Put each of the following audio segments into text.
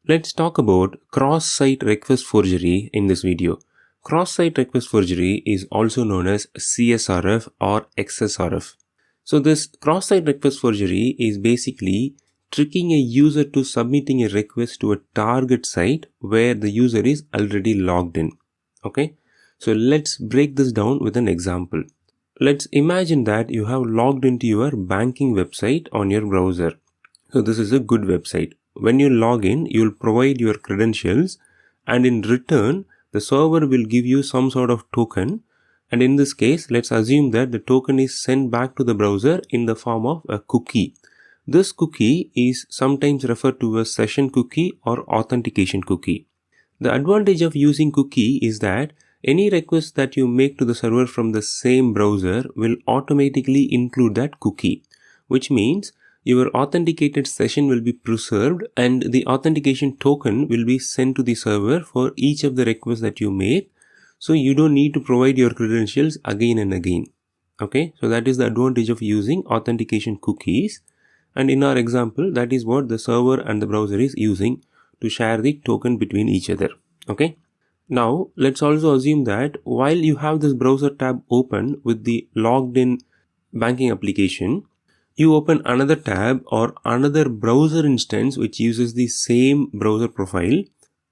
Let's talk about cross-site request forgery in this video. Cross-site request forgery is also known as CSRF or XSRF. So this cross-site request forgery is basically tricking a user to submitting a request to a target site where the user is already logged in. Okay, so let's break this down with an example. Let's imagine that you have logged into your banking website on your browser. So this is a good website. When you log in, you will provide your credentials, and in return, the server will give you some sort of token. And in this case, let's assume that the token is sent back to the browser in the form of a cookie. This cookie is sometimes referred to as session cookie or authentication cookie. The advantage of using cookie is that any request that you make to the server from the same browser will automatically include that cookie, which means your authenticated session will be preserved and the authentication token will be sent to the server for each of the requests that you make. So you don't need to provide your credentials again and again. Okay, so that is the advantage of using authentication cookies. And in our example, that is what the server and the browser is using to share the token between each other. Okay. Now let's also assume that while you have this browser tab open with the logged in banking application, you open another tab or another browser instance which uses the same browser profile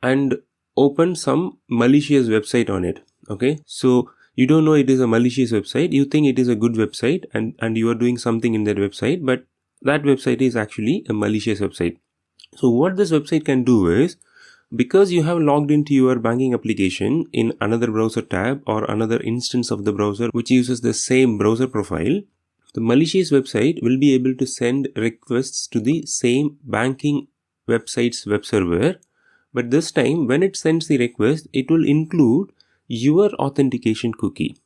and open some malicious website on it. Okay, so you don't know it is a malicious website, you think it is a good website and you are doing something in that website, but that website is actually a malicious website. So what this website can do is, because you have logged into your banking application in another browser tab or another instance of the browser which uses the same browser profile, the malicious website will be able to send requests to the same banking website's web server, but this time when it sends the request, it will include your authentication cookie.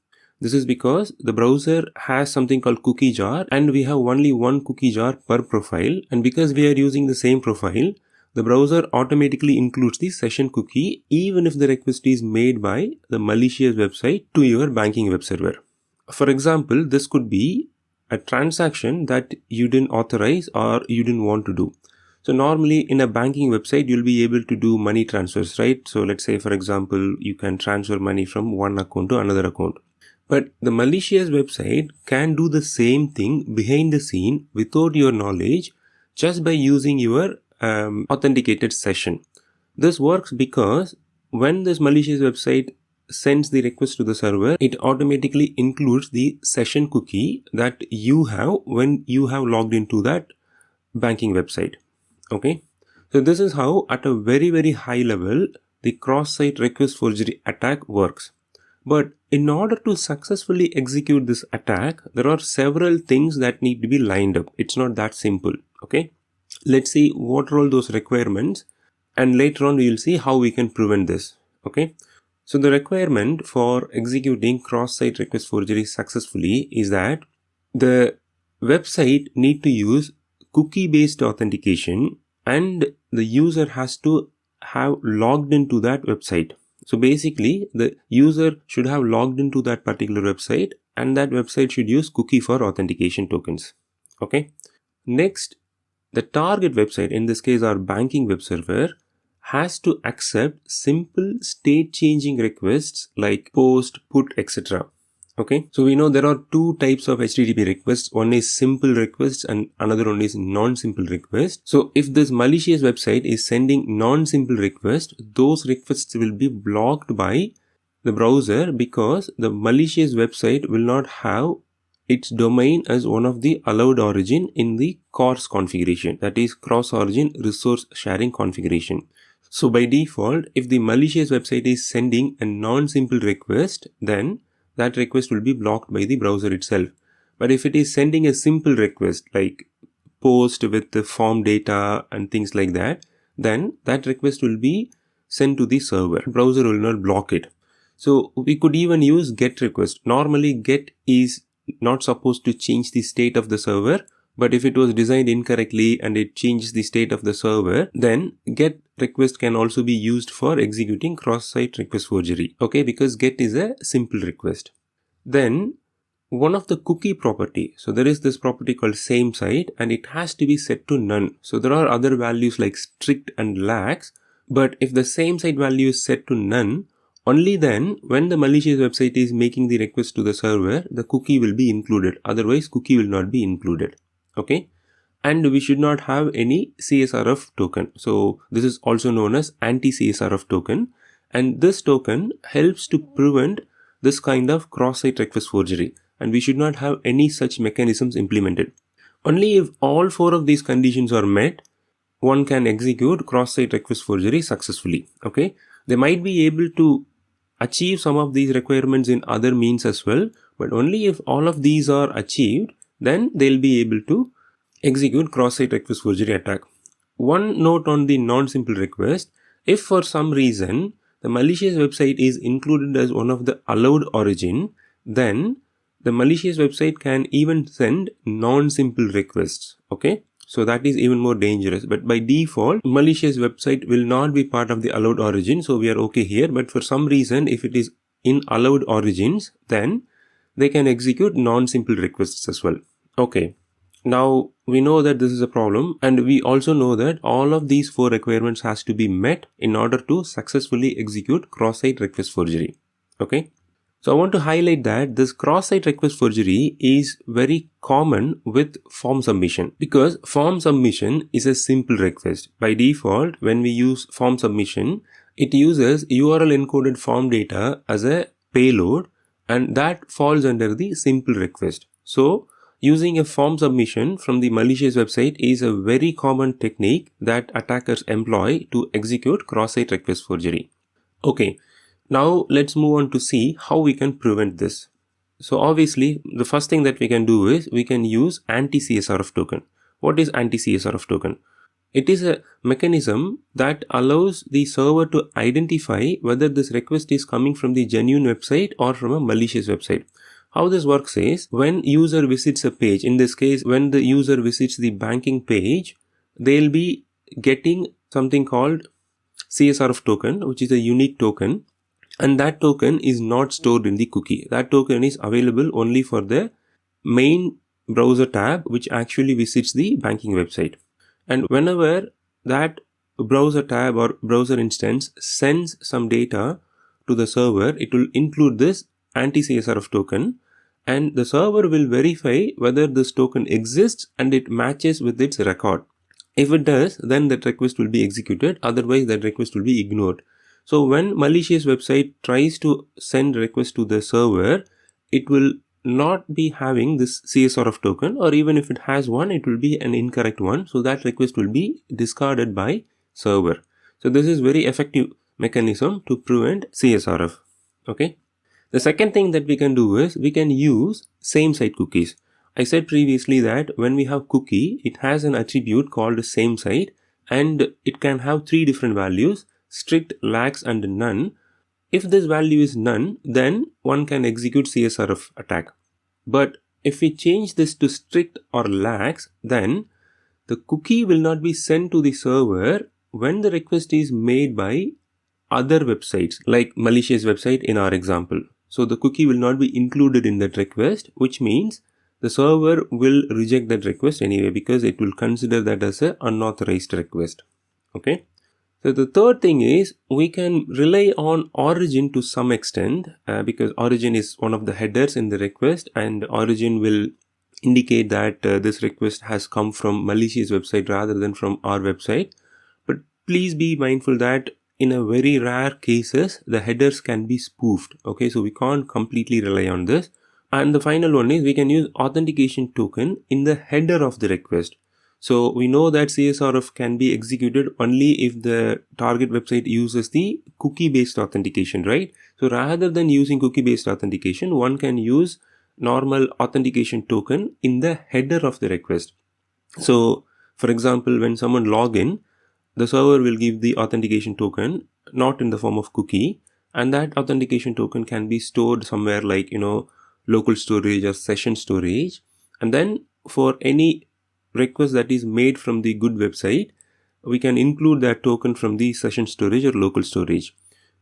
This is because the browser has something called cookie jar and we have only one cookie jar per profile, and because we are using the same profile, the browser automatically includes the session cookie even if the request is made by the malicious website to your banking web server. For example, this could be a transaction that you didn't authorize or you didn't want to do. So normally in a banking website, you'll be able to do money transfers, right? So let's say, for example, you can transfer money from one account to another account. But the malicious website can do the same thing behind the scene without your knowledge just by using your authenticated session. This works because when this malicious website sends the request to the server, it automatically includes the session cookie that you have when you have logged into that banking website. Okay, so this is how at a very high level the cross-site request forgery attack works. But in order to successfully execute this attack, there are several things that need to be lined up. It's not that simple. Okay, let's see what are all those requirements, and later on we will see how we can prevent this. Okay, so the requirement for executing cross-site request forgery successfully is that the website need to use cookie-based authentication and the user has to have logged into that website. So basically, the user should have logged into that particular website and that website should use cookie for authentication tokens. Okay. Next, the target website, in this case our banking web server, has to accept simple state changing requests like post, put, etc. Okay, so we know there are two types of HTTP requests. One is simple requests and another one is non-simple request. So if this malicious website is sending non-simple requests, those requests will be blocked by the browser because the malicious website will not have its domain as one of the allowed origin in the CORS configuration, that is cross origin resource sharing configuration. So by default, if the malicious website is sending a non-simple request, then that request will be blocked by the browser itself. But if it is sending a simple request like post with the form data and things like that, then that request will be sent to the server. The browser will not block it. So we could even use GET request. Normally GET is not supposed to change the state of the server, but if it was designed incorrectly and it changes the state of the server, then GET request can also be used for executing cross-site request forgery. Okay, because GET is a simple request. Then one of the cookie property. So there is this property called same site and it has to be set to none. So there are other values like strict and lax, but if the same site value is set to none, only then when the malicious website is making the request to the server, the cookie will be included. Otherwise, cookie will not be included. Okay. And we should not have any CSRF token. So this is also known as anti-CSRF token. And this token helps to prevent this kind of cross-site request forgery. And we should not have any such mechanisms implemented. Only if all four of these conditions are met, one can execute cross-site request forgery successfully. Okay. They might be able to achieve some of these requirements in other means as well. But only if all of these are achieved, then they'll be able to execute cross-site request forgery attack. One note on the non-simple request: if for some reason the malicious website is included as one of the allowed origin, then the malicious website can even send non-simple requests. Okay, so that is even more dangerous. But by default, malicious website will not be part of the allowed origin, so we are okay here. But for some reason, if it is in allowed origins, then they can execute non-simple requests as well. Okay. Now we know that this is a problem, and we also know that all of these four requirements has to be met in order to successfully execute cross-site request forgery. Okay. So I want to highlight that this cross-site request forgery is very common with form submission, because form submission is a simple request. By default, when we use form submission, it uses URL encoded form data as a payload, and that falls under the simple request. So using a form submission from the malicious website is a very common technique that attackers employ to execute cross-site request forgery. Okay, now let's move on to see how we can prevent this. So obviously, the first thing that we can do is we can use anti-CSRF token. What is anti-CSRF token? It is a mechanism that allows the server to identify whether this request is coming from the genuine website or from a malicious website. How this works is, when user visits a page, in this case, when the user visits the banking page, they'll be getting something called CSRF token, which is a unique token. And that token is not stored in the cookie. That token is available only for the main browser tab, which actually visits the banking website. And whenever that browser tab or browser instance sends some data to the server, it will include this anti-CSRF token, and the server will verify whether this token exists and it matches with its record. If it does, then that request will be executed. Otherwise, that request will be ignored. So when malicious website tries to send request to the server, it will not be having this CSRF token, or even if it has one, it will be an incorrect one. So that request will be discarded by server. So this is very effective mechanism to prevent CSRF. Okay. The second thing that we can do is we can use same site cookies. I said previously that when we have cookie, it has an attribute called same site, and it can have three different values: strict, lax, and none. If this value is none, then one can execute CSRF attack. But if we change this to strict or lax, then the cookie will not be sent to the server when the request is made by other websites, like malicious website in our example. So the cookie will not be included in that request, which means the server will reject that request anyway, because it will consider that as an unauthorized request. Okay. So the third thing is we can rely on origin to some extent, because origin is one of the headers in the request, and origin will indicate that this request has come from malicious website rather than from our website. But please be mindful that in a very rare cases, the headers can be spoofed. Okay, so we can't completely rely on this. And the final one is we can use authentication token in the header of the request. So we know that CSRF can be executed only if the target website uses the cookie-based authentication, right? So rather than using cookie-based authentication, one can use normal authentication token in the header of the request. So for example, when someone log in, the server will give the authentication token, not in the form of cookie, and that authentication token can be stored somewhere like, local storage or session storage. And then for any request that is made from the good website, we can include that token from the session storage or local storage.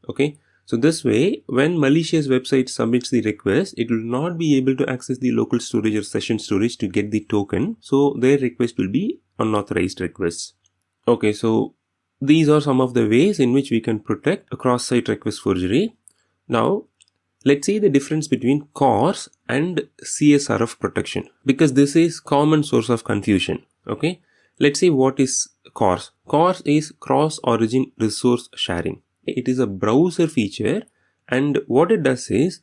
Okay. So this way, when malicious website submits the request, it will not be able to access the local storage or session storage to get the token. So their request will be unauthorized requests. Okay, so these are some of the ways in which we can protect a cross-site request forgery. Now, let's see the difference between CORS and CSRF protection, because this is common source of confusion. Okay, let's see what is CORS. CORS is cross-origin resource sharing. It is a browser feature, and what it does is,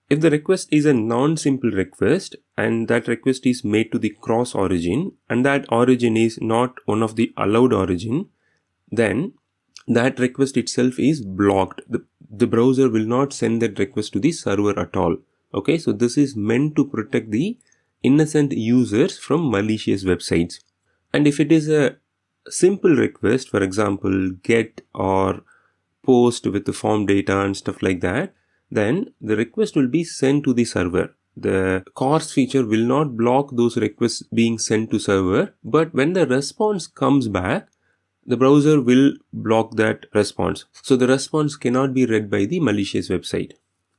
if the request is a non-simple request and that request is made to the cross origin and that origin is not one of the allowed origin, then that request itself is blocked. The browser will not send that request to the server at all. Okay, so this is meant to protect the innocent users from malicious websites. And if it is a simple request, for example, get or post with the form data and stuff like that, then the request will be sent to the server. The CORS feature will not block those requests being sent to server, but when the response comes back, the browser will block that response. So the response cannot be read by the malicious website.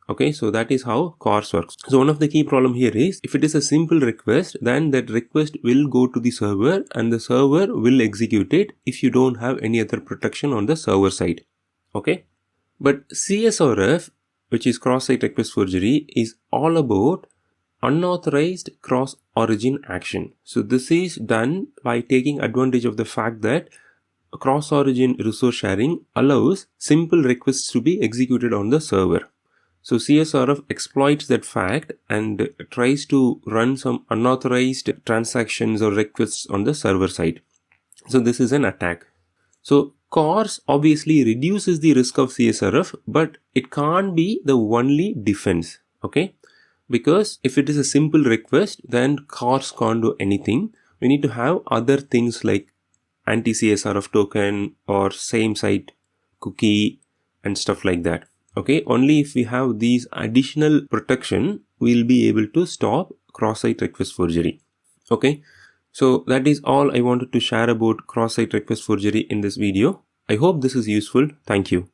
Okay, so that is how CORS works. So one of the key problem here is, if it is a simple request, then that request will go to the server and the server will execute it if you don't have any other protection on the server side. Okay, but CSRF, which is cross-site request forgery, is all about unauthorized cross-origin action. So this is done by taking advantage of the fact that cross-origin resource sharing allows simple requests to be executed on the server. So CSRF exploits that fact and tries to run some unauthorized transactions or requests on the server side. So this is an attack. So CORS obviously reduces the risk of CSRF, but it can't be the only defense. Okay, because if it is a simple request, then CORS can't do anything. We need to have other things like anti-CSRF token or same site cookie and stuff like that. Okay, only if we have these additional protection, we'll be able to stop cross-site request forgery. Okay, so that is all I wanted to share about cross-site request forgery in this video. I hope this is useful. Thank you.